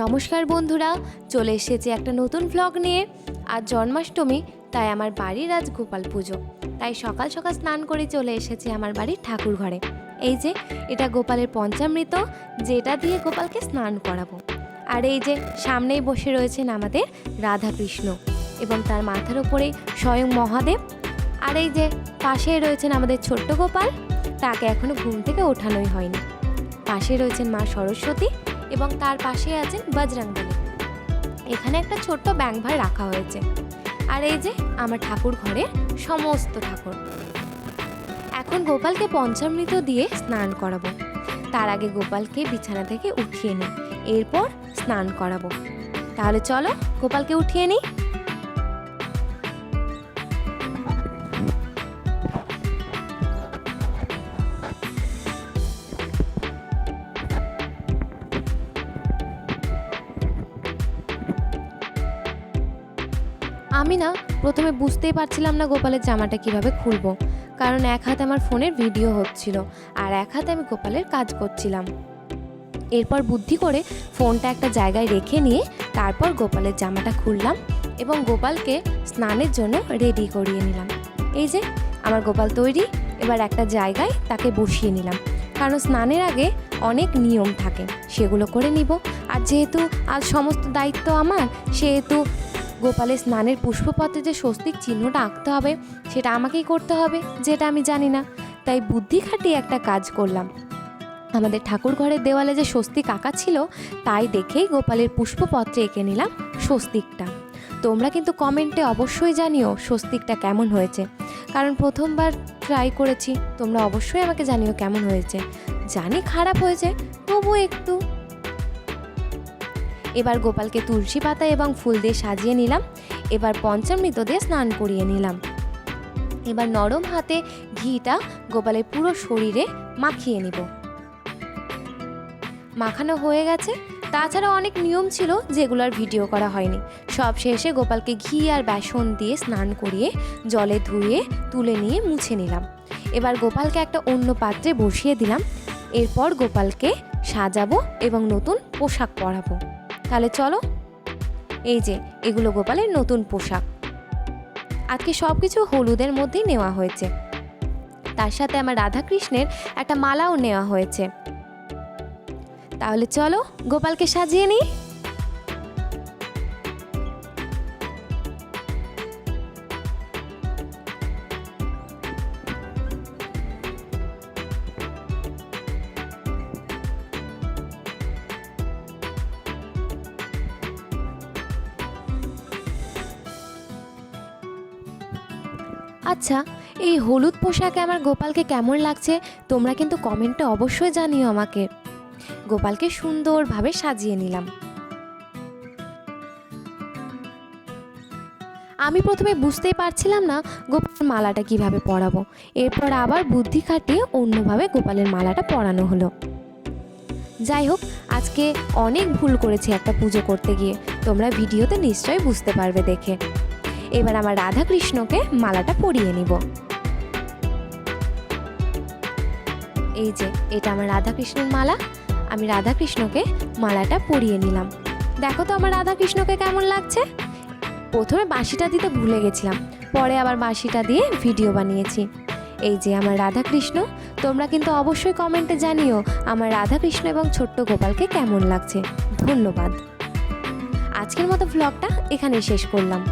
নমস্কার বন্ধুরা, চলে এসেছি একটা নতুন ভ্লগ নিয়ে। আজ জন্মাষ্টমী, তাই আমার বাড়ির আজ গোপাল পুজো। তাই সকাল সকাল স্নান করে চলে এসেছি আমার বাড়ির ঠাকুর ঘরে। এই যে এটা গোপালের পঞ্চামৃত, যেটা দিয়ে গোপালকে স্নান করাবো। আর এই যে সামনেই বসে রয়েছেন আমাদের রাধা কৃষ্ণ এবং তার মাথার উপরে স্বয়ং মহাদেব। আর এই যে পাশে রয়েছেন আমাদের ছোট্ট গোপাল, তাকে এখনো ঘুম থেকে ওঠানোই হয়নি। পাশে রয়েছেন মা সরস্বতী এবং তার পাশে আছেন বজরংবলী। এখানে একটা ছোট্ট ব্যাঙভার রাখা হয়েছে। আর এই যে আমার ঠাকুর ঘরে সমস্ত ঠাকুর। এখন গোপালকে পঞ্চামৃত দিয়ে স্নান করাবো। তার আগে গোপালকে বিছানা থেকে উঠিয়ে নিই, এরপর স্নান করাবো। তাহলে চলো গোপালকে উঠিয়ে নিই। আমি না প্রথমে বুঝতেই পারছিলাম না গোপালের জামাটা কিভাবে খুলবো, কারণ এক হাতে আমার ফোনের ভিডিও হচ্ছিল আর এক হাতে আমি গোপালের কাজ করছিলাম। এরপর বুদ্ধি করে ফোনটা একটা জায়গায় রেখে নিয়ে তারপর গোপালের জামাটা খুললাম এবং গোপালকে স্নানের জন্য রেডি করিয়ে নিলাম। এই যে আমার গোপাল তৈরি। এবার একটা জায়গায় তাকে বসিয়ে নিলাম, কারণ স্নানের আগে অনেক নিয়ম থাকে, সেগুলো করে নিব। আর যেহেতু আজ সমস্ত দায়িত্ব আমার, সেহেতু গোপালের স্নানের পুষ্পপত্রে যে স্বস্তিক চিহ্নটা আঁকতে হবে সেটা আমাকেই করতে হবে, যেটা আমি জানি না। তাই বুদ্ধি খাটিয়ে একটা কাজ করলাম। আমাদের ঠাকুর ঘরের দেওয়ালে যে স্বস্তিক আঁকা ছিল, তাই দেখেই গোপালের পুষ্পপত্রে এঁকে নিলাম স্বস্তিকটা। তোমরা কিন্তু কমেন্টে অবশ্যই জানিও স্বস্তিকটা কেমন হয়েছে, কারণ প্রথমবার ট্রাই করেছি। তোমরা অবশ্যই আমাকে জানিও কেমন হয়েছে। জানি খারাপ হয়েছে, তবু একটু। এবার গোপালকে তুলসী পাতা এবং ফুল দিয়ে সাজিয়ে নিলাম। এবার পঞ্চামৃত দিয়ে স্নান করিয়ে নিলাম। এবার নরম হাতে ঘিটা গোপালের পুরো শরীরে মাখিয়ে নিব। মাখানো হয়ে গেছে। তাছাড়া অনেক নিয়ম ছিল যেগুলোর ভিডিও করা হয়নি। সব শেষে গোপালকে ঘি আর বেসন দিয়ে স্নান করিয়ে জলে ধুয়ে তুলে নিয়ে মুছে নিলাম। এবার গোপালকে একটা অন্য পাত্রে বসিয়ে দিলাম। এরপর গোপালকে সাজাবো এবং নতুন পোশাক পরাবো। তাহলে চলো, এই যে এগুলো গোপালের নতুন পোশাক। আজকে সব কিছু হলুদের মধ্যেই নেওয়া হয়েছে। তার সাথে আমার রাধাকৃষ্ণের একটা মালাও নেওয়া হয়েছে। তাহলে চলো গোপালকে সাজিয়ে নিই। আচ্ছা, এই হলুদ পোশাকে আমার গোপালকে কেমন লাগছে তোমরা কিন্তু কমেন্টে অবশ্যই জানিও আমাকে। গোপালকে সুন্দরভাবে সাজিয়ে নিলাম। আমি প্রথমে বুঝতেই পারছিলাম না গোপালের মালাটা কিভাবে পরাবো। এরপর আবার বুদ্ধি খাটিয়ে অন্যভাবে গোপালের মালাটা পরানো হলো। যাই হোক, আজকে অনেক ভুল করেছি একটা পুজো করতে গিয়ে, তোমরা ভিডিওতে নিশ্চয়ই বুঝতে পারবে দেখে। এবার আমার রাধাকৃষ্ণকে মালাটা পরিয়ে নিব। এই যে এটা আমার রাধাকৃষ্ণের মালা। আমি রাধাকৃষ্ণকে মালাটা পরিয়ে নিলাম। দেখো তো আমার রাধাকৃষ্ণকে কেমন লাগছে। প্রথমে বাঁশিটা দিতে ভুলে গেছিলাম, পরে আবার বাঁশিটা দিয়ে ভিডিও বানিয়েছি। এই যে আমার রাধাকৃষ্ণ। তোমরা কিন্তু অবশ্যই কমেন্টে জানিও আমার রাধাকৃষ্ণ এবং ছোট্ট গোপালকে কেমন লাগছে। ধন্যবাদ। আজকের মতো ভ্লগটা এখানেই শেষ করলাম।